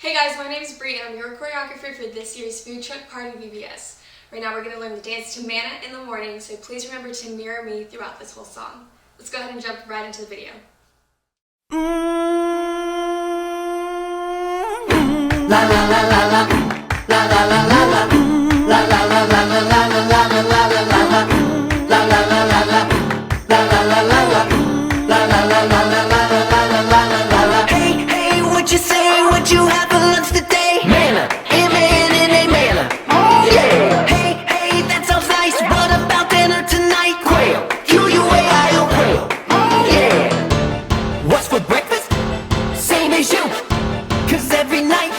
Hey guys, my name is Bree and I'm your choreographer for this year's Food Truck Party VBS. Right now we're going to learn to dance to Manna in the morning, so please remember to mirror me throughout this whole song. Let's go ahead and jump right into the video. La la la la la, la la la la la, la la la la la la la la la la la la, la la la la la, la la la la la, la la la la la la la la la. Hey hey, what you say? What you have for lunch today? Manna, M-A-N-N-A, manna. Oh yeah. Hey hey, that sounds nice. What about dinner tonight? Quail, Q-U-A-I-L, quail. Oh yeah. What's for breakfast? Same as you. 'Cause every night